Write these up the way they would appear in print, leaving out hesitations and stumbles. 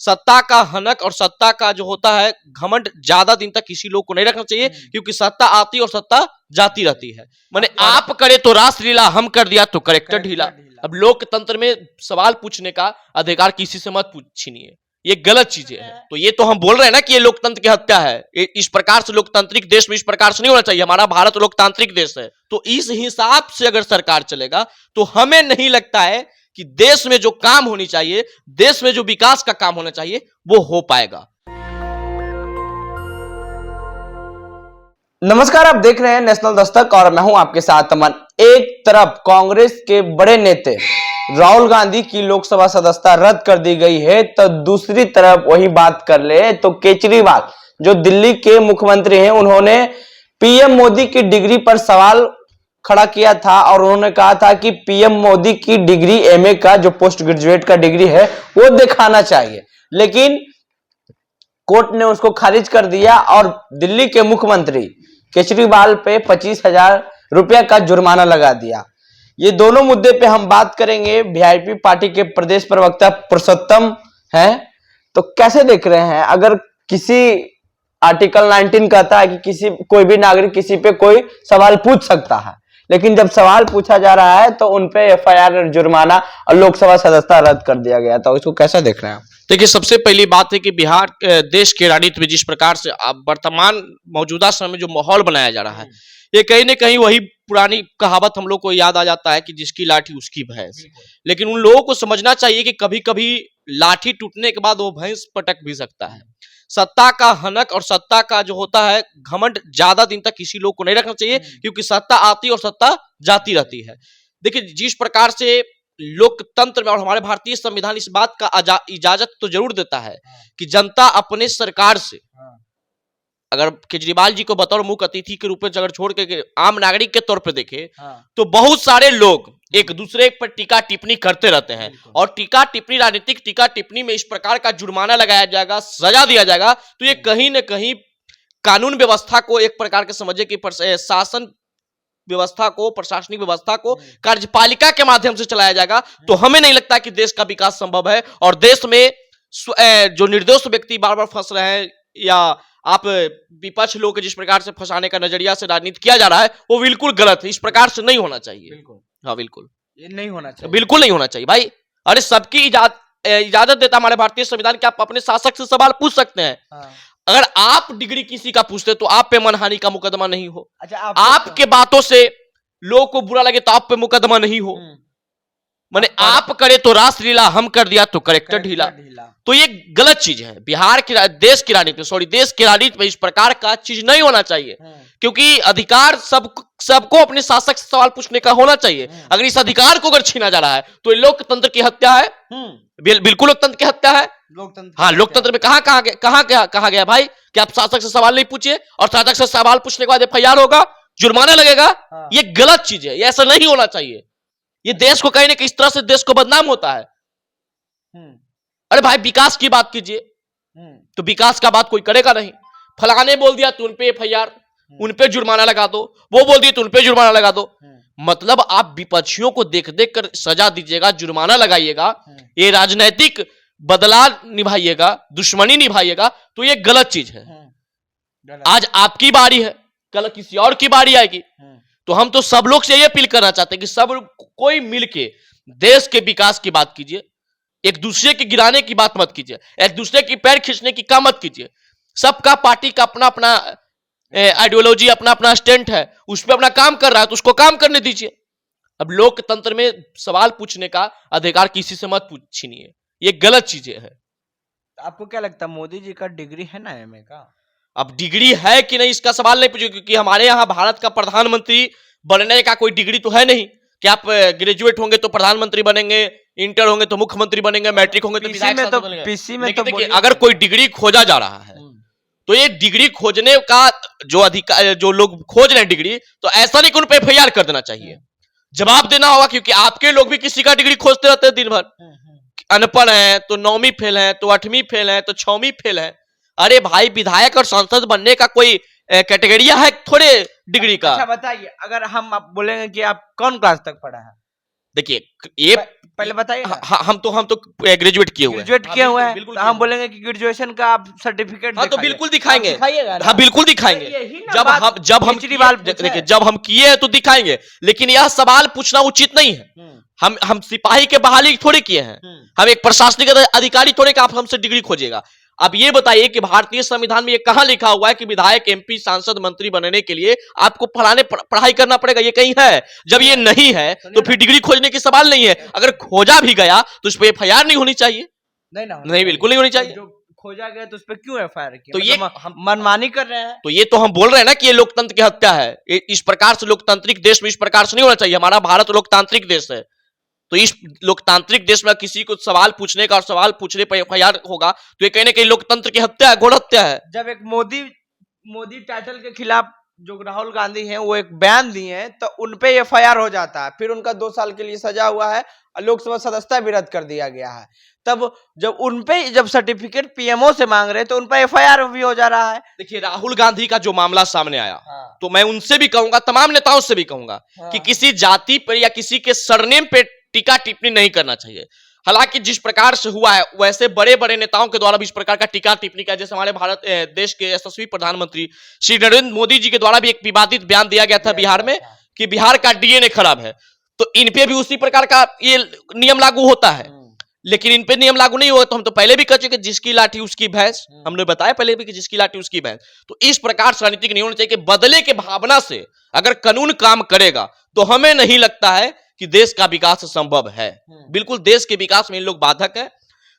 सत्ता का हनक और सत्ता का जो होता है घमंड ज्यादा दिन तक किसी लोग को नहीं रखना चाहिए, क्योंकि सत्ता आती और सत्ता जाती रहती है। माने आप करे तो रासलीला, हम कर दिया तो करेक्टर ढीला। अब लोकतंत्र में सवाल पूछने का अधिकार किसी से मत छीनिए, ये गलत चीजें हैं। तो ये तो हम बोल रहे हैं ना कि ये लोकतंत्र की हत्या है। इस प्रकार से लोकतांत्रिक देश में इस प्रकार से नहीं होना चाहिए। हमारा भारत लोकतांत्रिक देश है, तो इस हिसाब से अगर सरकार चलेगा तो हमें नहीं लगता है कि देश में जो काम होनी चाहिए, देश में जो विकास का काम होना चाहिए, वो हो पाएगा। नमस्कार, आप देख रहे हैं नेशनल दस्तक और मैं हूं आपके साथ अमन। एक तरफ कांग्रेस के बड़े नेता राहुल गांधी की लोकसभा सदस्यता रद्द कर दी गई है, तो दूसरी तरफ वही बात कर ले तो केजरीवाल जो दिल्ली के मुख्यमंत्री हैं, उन्होंने पीएम मोदी की डिग्री पर सवाल खड़ा किया था और उन्होंने कहा था कि पीएम मोदी की डिग्री एमए का जो पोस्ट ग्रेजुएट का डिग्री है वो दिखाना चाहिए, लेकिन कोर्ट ने उसको खारिज कर दिया और दिल्ली के मुख्यमंत्री केजरीवाल पे 25,000 रुपया का जुर्माना लगा दिया। ये दोनों मुद्दे पे हम बात करेंगे। वीआईपी पार्टी के प्रदेश प्रवक्ता पुरुषोत्तम हैं, तो कैसे देख रहे हैं? अगर किसी आर्टिकल 19 कहता है कि कोई भी नागरिक किसी पे कोई सवाल पूछ सकता है, लेकिन जब सवाल पूछा जा रहा है तो उनपे एफआईआर, जुर्माना और लोकसभा सदस्यता रद्द कर दिया गया, तो इसको कैसे देख रहे हैं? देखिए, सबसे पहली बात है कि बिहार देश के राजनीति में जिस प्रकार से वर्तमान मौजूदा समय में जो माहौल बनाया जा रहा है, ये कहीं ना कहीं वही पुरानी कहावत हम लोग को याद आ जाता है कि जिसकी लाठी उसकी भैंस। लेकिन उन लोगों को समझना चाहिए कि कभी कभी लाठी टूटने के बाद वो भैंस पटक भी सकता है। सत्ता का हनक और सत्ता का जो होता है घमंड ज्यादा दिन तक किसी लोग को नहीं रखना चाहिए, क्योंकि सत्ता आती और सत्ता जाती रहती है। देखिए, जिस प्रकार से लोकतंत्र में और हमारे भारतीय संविधान इस बात का इजाजत तो जरूर देता है कि जनता अपने सरकार से, अगर केजरीवाल जी को बतौर मुख्य अतिथि के रूप में अगर छोड़ के आम नागरिक के तौर पे देखे, तो बहुत सारे लोग एक दूसरे पर टीका टिप्पणी करते रहते हैं, और टीका टिप्पणी, राजनीतिक टीका टिप्पणी में इस प्रकार का जुर्माना लगाया जाएगा, सजा दिया जाएगा, तो ये कहीं ना कहीं कानून व्यवस्था को एक प्रकार के समझे कि शासन व्यवस्था को, प्रशासनिक व्यवस्था को कार्यपालिका के माध्यम से चलाया जाएगा। तो हमें नहीं लगता कि देश का विकास संभव है, और देश में जो निर्दोष व्यक्ति बार बार फंस रहे हैं, या आप विपक्ष लोग के जिस प्रकार से फंसाने का नजरिया से राजनीति किया जा रहा है, वो बिल्कुल गलत है। इस प्रकार से नहीं होना चाहिए। बिल्कुल, हाँ बिल्कुल, ये नहीं होना चाहिए, बिल्कुल नहीं होना चाहिए भाई। अरे सबकी इजाजत देता हमारे भारतीय संविधान कि आप अपने शासक से सवाल पूछ सकते हैं। अगर आप डिग्री किसी का पूछते तो आप पे मनहानि का मुकदमा नहीं हो। अच्छा, आपके बातों से लोगों को बुरा लगे तो आप पे मुकदमा नहीं हो। माने आप करे तो रासलीला, हम कर दिया तो करेक्टर ढीला। तो ये गलत चीज है। बिहार की देश की राजनीति में इस प्रकार का चीज नहीं होना चाहिए, क्योंकि अधिकार सबको अपने शासक से सवाल पूछने का होना चाहिए। अगर इस अधिकार को अगर छीना जा रहा है तो ये लोकतंत्र की हत्या है। बिल्कुल लोकतंत्र की हत्या है। हाँ, लोकतंत्र में कहा गया भाई कि आप शासक से सवाल नहीं पूछिए, और शासक से सवाल पूछने के बाद एफआईआर होगा, जुर्माना लगेगा। ये गलत चीज है, ये ऐसा नहीं होना चाहिए। ये देश को कहीं ना किस तरह से देश को बदनाम होता है। अरे भाई, विकास की बात कीजिए तो विकास का बात कोई करेगा नहीं। फलाने बोल दिया तो उनपे एफआईआर, उनपे जुर्माना लगा दो, वो बोल दिए तो उनपे जुर्माना लगा दो। मतलब आप विपक्षियों को देख देख कर सजा दीजिएगा, जुर्माना लगाइएगा, ये राजनीतिक बदला निभाइएगा, दुश्मनी निभाइएगा, तो ये गलत चीज है। आज आपकी बारी है, कल किसी और की बारी आएगी। तो हम तो सब लोग से ये अपील करना चाहते हैं कि सब कोई मिलके देश के विकास की बात कीजिए, एक दूसरे के गिराने की बात मत कीजिए, एक दूसरे की पैर खींचने की काम मत कीजिए। सबका पार्टी का अपना अपना आइडियोलॉजी, अपना अपना स्टैंड है, उस पर अपना काम कर रहा है तो उसको काम करने दीजिए। अब लोकतंत्र में सवाल पूछने का अधिकार किसी से मत छीनिए, ये गलत चीजें हैं। आपको क्या लगता है, मोदी जी का डिग्री है ना एमए का? अब डिग्री है कि नहीं इसका सवाल नहीं पूछिए, क्योंकि हमारे यहाँ भारत का प्रधानमंत्री बनने का कोई डिग्री तो है नहीं कि आप ग्रेजुएट होंगे तो प्रधानमंत्री बनेंगे, इंटर होंगे तो मुख्यमंत्री बनेंगे, मैट्रिक होंगे तो पीसी में तो देखिए, अगर कोई डिग्री खोजा जा रहा है तो ये डिग्री खोजने का जो अधिकार, जो लोग खोज रहे हैं डिग्री, तो ऐसा नहीं कि उन पर एफआईआर कर देना चाहिए, जवाब देना होगा। क्योंकि आपके लोग भी किसी का डिग्री खोजते रहते हैं दिन भर। अनपढ़ है तो 9वीं फेल है, तो 8वीं फेल है, तो 6वीं फेल है। अरे भाई, विधायक और सांसद बनने का कोई कैटेगरिया है थोड़े डिग्री का। अच्छा बताइए, अगर हम आप बोलेंगे कि आप कौन क्लास तक पढ़ा है? देखिए, ये पहले बताइए। हम तो ग्रेजुएट किए हुए हैं। ग्रेजुएट किए हुए हैं, बिल्कुल तो हम बोलेंगे कि ग्रेजुएशन का आप सर्टिफिकेट हाँ तो बिल्कुल दिखाएंगे। दिखाइएगा ना। हाँ बिल्कुल दिखाएंगे। यही ना जब बात हम केजरीवाल देखिए जब हम किए हैं तो दिखाएंगे, लेकिन यह सवाल पूछना उचित नहीं है। हम सिपाही के बहाली थोड़ी किए हैं, हम एक प्रशासनिक अधिकारी थोड़े कि आप हमसे डिग्री खोजिएगा। अब ये बताइए कि भारतीय संविधान में ये कहां लिखा हुआ है कि विधायक, एमपी, सांसद, मंत्री बनने के लिए आपको फलाने पढ़ाई करना पड़ेगा? ये कहीं है? जब ये नहीं है तो फिर डिग्री खोजने की सवाल नहीं है। अगर खोजा भी गया तो उस पर एफआईआर नहीं होनी चाहिए। नहीं बिल्कुल नहीं होनी चाहिए। जो खोजा गया तो उस पर क्यों एफआईआर किया? तो ये हम मनमानी कर रहे हैं। तो ये तो हम बोल रहे हैं ना कि ये लोकतंत्र की हत्या है। इस प्रकार से लोकतांत्रिक देश में इस प्रकार से नहीं होना चाहिए। हमारा भारत लोकतांत्रिक देश है, तो इस लोकतांत्रिक देश में किसी को सवाल पूछने का और सवाल पूछने पर एफआईआर होगा तो ये कहीं ना कहीं लोकतंत्र की हत्या है, घोर हत्या है। जब एक मोदी टाइटल के खिलाफ जो राहुल गांधी हैं वो एक बयान दिए हैं तो उनपे एफआईआर हो जाता है, फिर उनका 2 साल के लिए सजा हुआ है, लोकसभा सदस्यता भी रद्द कर दिया गया है। तब जब सर्टिफिकेट पीएमओ से मांग रहे तो उन पर एफआईआर भी हो जा रहा है। देखिए राहुल गांधी का जो मामला सामने आया, तो मैं उनसे भी कहूंगा, तमाम नेताओं से भी कहूंगा कि किसी जाति पर या किसी के सरनेम पे टीका टिप्पणी नहीं करना चाहिए। हालांकि जिस प्रकार से हुआ है वैसे बड़े बड़े नेताओं के द्वारा भी इस प्रकार का टीका टिप्पणी का, जैसे हमारे भारत देश के यशस्वी प्रधानमंत्री श्री नरेंद्र मोदी जी के द्वारा भी एक विवादित बयान दिया गया था बिहार में कि बिहार का डीएनए खराब है, तो इन पे भी उसी प्रकार का ये नियम लागू होता है। लेकिन इन पे नियम लागू नहीं हुआ तो हम तो पहले भी कह चुके जिसकी लाठी उसकी भैंस, हमने बताया पहले भी कि जिसकी लाठी उसकी भैंस। तो इस प्रकार से राजनीतिक नहीं होना चाहिए कि बदले के भावना से अगर कानून काम करेगा तो हमें नहीं लगता है कि देश का विकास संभव है। बिल्कुल देश के विकास में इन लोग बाधक है।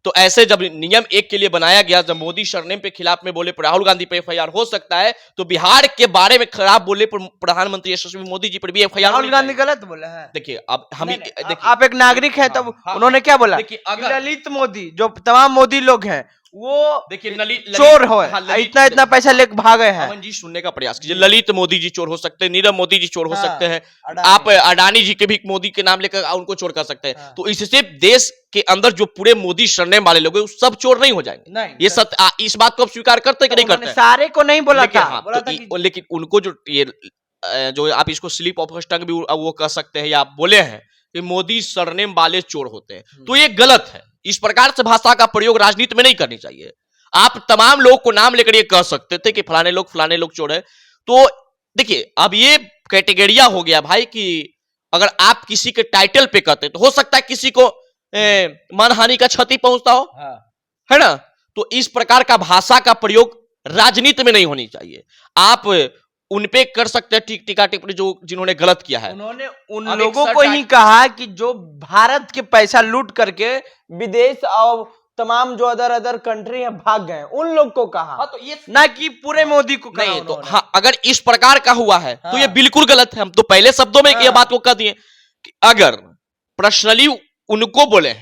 तो ऐसे जब नियम 1 के लिए बनाया गया, जब मोदी सरनेम पे खिलाफ में बोले राहुल गांधी पे एफआईआर हो सकता है, तो बिहार के बारे में खराब बोले पर प्रधानमंत्री यशस्वी मोदी जी पर भी एफआईआर। राहुल गांधी गलत बोले हैं। देखिए अब हम आप एक नागरिक है तब उन्होंने क्या बोला? ललित मोदी, जो तमाम मोदी लोग हैं वो देखिए चोर हो, इतना पैसा लेकर भागे हैं। अमन जी सुनने का प्रयास कीजिए। ललित मोदी जी चोर हो सकते हैं, नीरव मोदी जी चोर हो सकते हैं, आप अडानी जी के भी मोदी के नाम लेकर उनको चोर कर सकते हैं। तो इससे देश के अंदर जो पूरे मोदी सरनेम वाले लोग हैं सब चोर नहीं हो जाएंगे। ये सत्य, इस बात को आप स्वीकार करते हैं कि नहीं करते? सारे को नहीं बोला था, लेकिन उनको जो आप इसको स्लिप ऑफ टंग भी वो कह सकते हैं या आप बोले हैं कि मोदी सरनेम वाले चोर होते हैं, तो ये गलत है। इस प्रकार से भाषा का प्रयोग राजनीति में नहीं करनी चाहिए। आप तमाम लोग को नाम लेकर ये कह सकते थे कि फलाने लोग चोर है। तो देखिए अब ये कैटेगरिया हो गया भाई कि अगर आप किसी के टाइटल पे कहते तो हो सकता है किसी को मानहानि का क्षति पहुंचता हो, है ना? तो इस प्रकार का भाषा का प्रयोग राजनीति में नहीं होनी चाहिए। आप उनपे कर सकते हैं टीका टिप्पणी जिन्होंने गलत किया है। उन्होंने उन लोगों को ही कहा कि जो भारत के पैसा लूट करके विदेश और तमाम जो अदर कंट्री है भाग गए, उन लोग को कहा। तो ये ना कि पूरे मोदी को कहा। नहीं, तो हाँ अगर इस प्रकार का हुआ है तो ये बिल्कुल गलत है। हम तो पहले शब्दों में ये बात को कह दिए कि अगर पर्सनली उनको बोले हैं,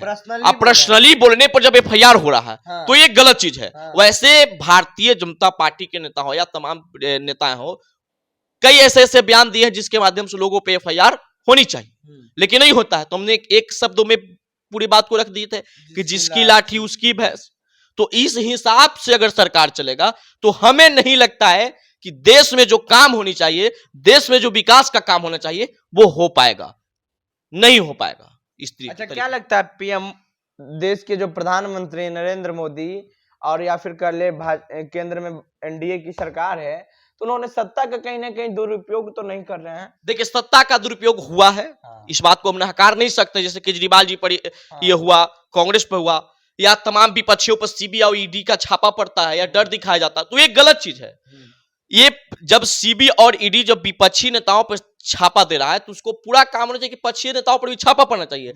पर्सनली बोलने पर जब एफआईआर हो रहा है तो ये गलत चीज है। वैसे भारतीय जनता पार्टी के नेता हो या तमाम नेता हो, कई ऐसे बयान दिए हैं जिसके माध्यम से लोगों पे एफआईआर होनी चाहिए, लेकिन नहीं होता है। तो हमने एक शब्दों में पूरी बात को रख दिए थे कि जिसकी लाठी उसकी भैंस। तो इस हिसाब से अगर सरकार चलेगा तो हमें नहीं लगता है कि देश में जो काम होनी चाहिए, देश में जो विकास का काम होना चाहिए वो हो पाएगा, नहीं हो पाएगा इस तरीके। अच्छा क्या लगता है पीएम देश के जो प्रधानमंत्री नरेंद्र मोदी और या फिर कर ले केंद्र में एनडीए की सरकार है, तो उन्होंने सत्ता का कहीं ना कहीं दुरुपयोग तो नहीं कर रहे हैं? देखिए सत्ता का दुरुपयोग हुआ है, इस बात को हम नकार नहीं सकते। जैसे केजरीवाल जी पर ये हुआ, कांग्रेस पर हुआ, या तमाम विपक्षियों पर सीबीआई और ईडी का छापा पड़ता है या डर दिखाया जाता है, तो ये गलत चीज है। ये जब सीबीआई और ईडी जब विपक्षी नेताओं पर छापा दे रहा है तो उसको पूरा काम होना चाहिए कि पक्षी नेताओं पर भी छापा पड़ना चाहिए।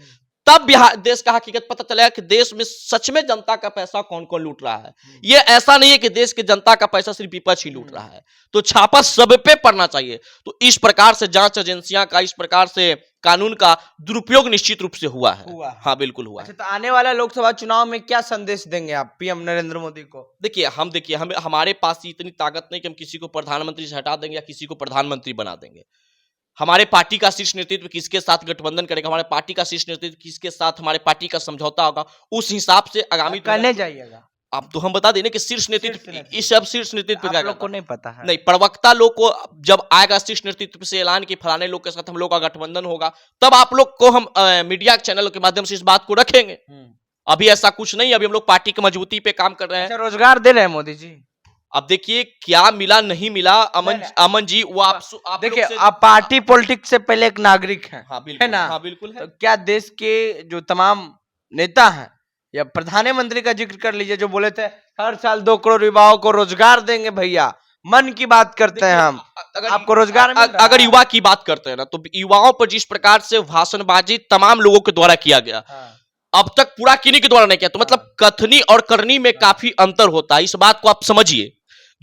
तब बिहार देश का हकीकत पता चलेगा कि देश में सच में जनता का पैसा कौन कौन लूट रहा है। ये ऐसा नहीं है कि देश के जनता का पैसा सिर्फ विपक्ष ही लूट रहा है, तो छापा सब पे पड़ना चाहिए। तो इस प्रकार से जांच एजेंसियां का, इस प्रकार से कानून का दुरुपयोग निश्चित रूप से हुआ है। हाँ बिल्कुल हुआ है। अच्छा, तो आने वाला लोकसभा चुनाव में क्या संदेश देंगे आप पीएम नरेंद्र मोदी को? देखिए हम हमारे पास इतनी ताकत नहीं कि हम किसी को प्रधानमंत्री से हटा देंगे या किसी को प्रधानमंत्री बना देंगे। हमारे पार्टी का शीर्ष नेतृत्व किसके साथ गठबंधन करेगा, हमारे पार्टी का शीर्ष नेतृत्व किसके साथ हमारे पार्टी का समझौता होगा, उस हिसाब से आगामी करने जाइएगा। आप तो हम बता दें कि शीर्ष नेतृत्व, इस सब शीर्ष नेतृत्व आप लोग को नहीं पता है? नहीं, प्रवक्ता लोग को जब आएगा शीर्ष नेतृत्व से ऐलान कि फलाने लोग के साथ हम लोग का गठबंधन होगा, तब आप लोग को हम मीडिया चैनल के माध्यम से इस बात को रखेंगे। अभी ऐसा कुछ नहीं, अभी हम लोग पार्टी की मजबूती पे काम कर रहे हैं। अच्छा, रोजगार दे रहे हैं मोदी जी? अब देखिए क्या मिला नहीं मिला, अमन जी वो आप देखिए, आप पार्टी पॉलिटिक्स से पहले एक नागरिक हैं, हाँ बिल्कुल, है ना? हाँ बिल्कुल है। तो क्या देश के जो तमाम नेता हैं या प्रधानमंत्री का जिक्र कर लीजिए, जो बोले थे हर साल 2 करोड़ युवाओं को रोजगार देंगे, भैया मन की बात करते हैं हम, आपको रोजगार मिल रहा है? अगर युवा की बात करते हैं ना, तो युवाओं पर जिस प्रकार से भाषणबाजी तमाम लोगों के द्वारा किया गया, अब तक पूरा किन्हीं के द्वारा नहीं किया, तो मतलब कथनी और करनी में काफी अंतर होता है। इस बात को आप समझिए।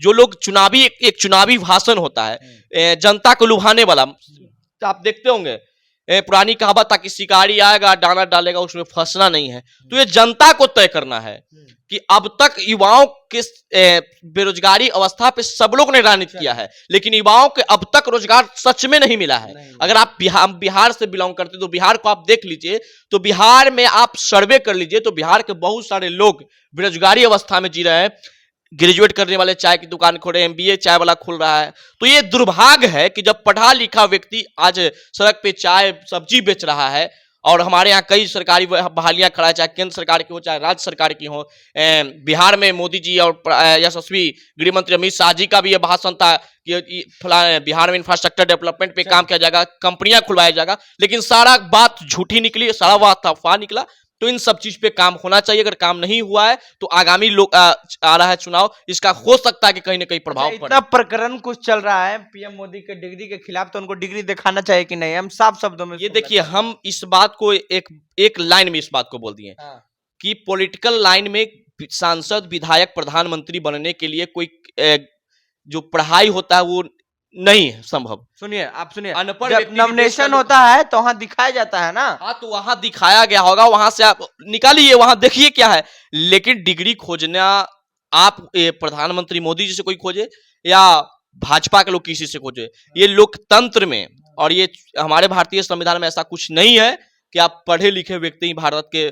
जो लोग चुनावी एक चुनावी भाषण होता है जनता को लुभाने वाला, तो आप देखते होंगे पुरानी कहावत था कि शिकारी आएगा दाना डालेगा, उसमें फंसना नहीं है। तो ये जनता को तय करना है कि अब तक युवाओं के बेरोजगारी अवस्था पे सब लोग ने राजनीति किया है, लेकिन युवाओं के अब तक रोजगार सच में नहीं मिला है। अगर आप बिहार से बिलोंग करते तो बिहार को आप देख लीजिए, तो बिहार में आप सर्वे कर लीजिए, तो बिहार के बहुत सारे लोग बेरोजगारी अवस्था में जी रहे हैं। ग्रेजुएट करने वाले चाय की दुकान खोले, MBA चाय वाला खुल रहा है। तो ये दुर्भाग्य है कि जब पढ़ा लिखा व्यक्ति आज सड़क पे चाय सब्जी बेच रहा है, और हमारे यहाँ कई सरकारी बहालियां खड़ा है, चाहे केंद्र सरकार की हो चाहे राज्य सरकार की हो। बिहार में मोदी जी और यशस्वी गृह मंत्री अमित शाह जी का भी ये भाषण था कि बिहार में इंफ्रास्ट्रक्चर डेवलपमेंट पे काम किया जाएगा, कंपनियां खुलवाया जाएगा, लेकिन सारा बात झूठी निकली, सारा बात अफवाह निकला। तो इन सब चीज पे काम होना चाहिए। अगर काम नहीं हुआ है तो आगामी लोग आ रहा है चुनाव, इसका हो सकता है कि कहीं ना कहीं प्रभाव पड़े। इतना प्रकरण कुछ चल रहा है पीएम मोदी के डिग्री के खिलाफ, तो उनको डिग्री दिखाना चाहिए कि नहीं? हम साफ शब्दों में ये देखिए, हम इस बात को एक लाइन में इस बात को बोल दिए कि पॉलिटिकल लाइन में सांसद, विधायक, प्रधानमंत्री बनने के लिए कोई जो पढ़ाई होता है वो नहीं है संभव। सुनिए, आप सुनिए, अनपढ़ जब नॉमिनेशन होता है तो वहां दिखाया जाता है ना। हाँ, तो वहां दिखाया गया होगा, वहां से आप निकालिए, वहां देखिए क्या है। लेकिन डिग्री खोजना आप प्रधानमंत्री मोदी जी से कोई खोजे या भाजपा के लोग किसी से खोजे, ये लोकतंत्र में और ये हमारे भारतीय संविधान में ऐसा कुछ नहीं है कि आप पढ़े लिखे व्यक्ति ही भारत के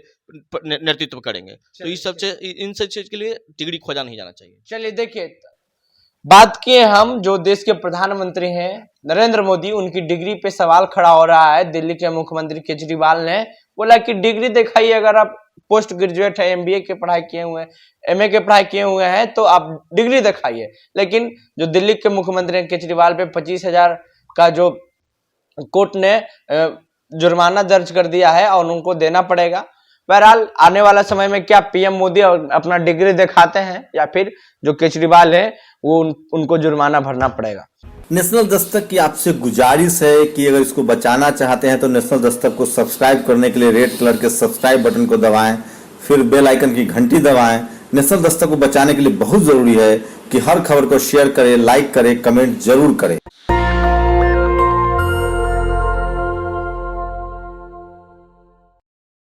नेतृत्व करेंगे। तो इस सब इन सब चीज के लिए डिग्री खोजा नहीं जाना चाहिए। चलिए देखिए, बात किए हम जो देश के प्रधानमंत्री हैं नरेंद्र मोदी, उनकी डिग्री पे सवाल खड़ा हो रहा है। दिल्ली के मुख्यमंत्री केजरीवाल ने बोला कि डिग्री दिखाइए, अगर आप पोस्ट ग्रेजुएट है, MBA की पढ़ाई किए हुए हैं, MA की पढ़ाई किए हुए हैं, तो आप डिग्री दिखाइए। लेकिन जो दिल्ली के मुख्यमंत्री केजरीवाल पे 25,000 का जो कोर्ट ने जुर्माना दर्ज कर दिया है और उनको देना पड़ेगा। बहरहाल आने वाला समय में क्या पीएम मोदी अपना डिग्री दिखाते हैं या फिर जो केजरीवाल है वो उनको जुर्माना भरना पड़ेगा। नेशनल दस्तक की आपसे गुजारिश है कि अगर इसको बचाना चाहते हैं तो नेशनल दस्तक को सब्सक्राइब करने के लिए रेड कलर के सब्सक्राइब बटन को दबाएं, फिर बेल आइकन की घंटी दबाएं। नेशनल दस्तक को बचाने के लिए बहुत जरूरी है कि हर खबर को शेयर करें, लाइक करें, कमेंट जरूर करें।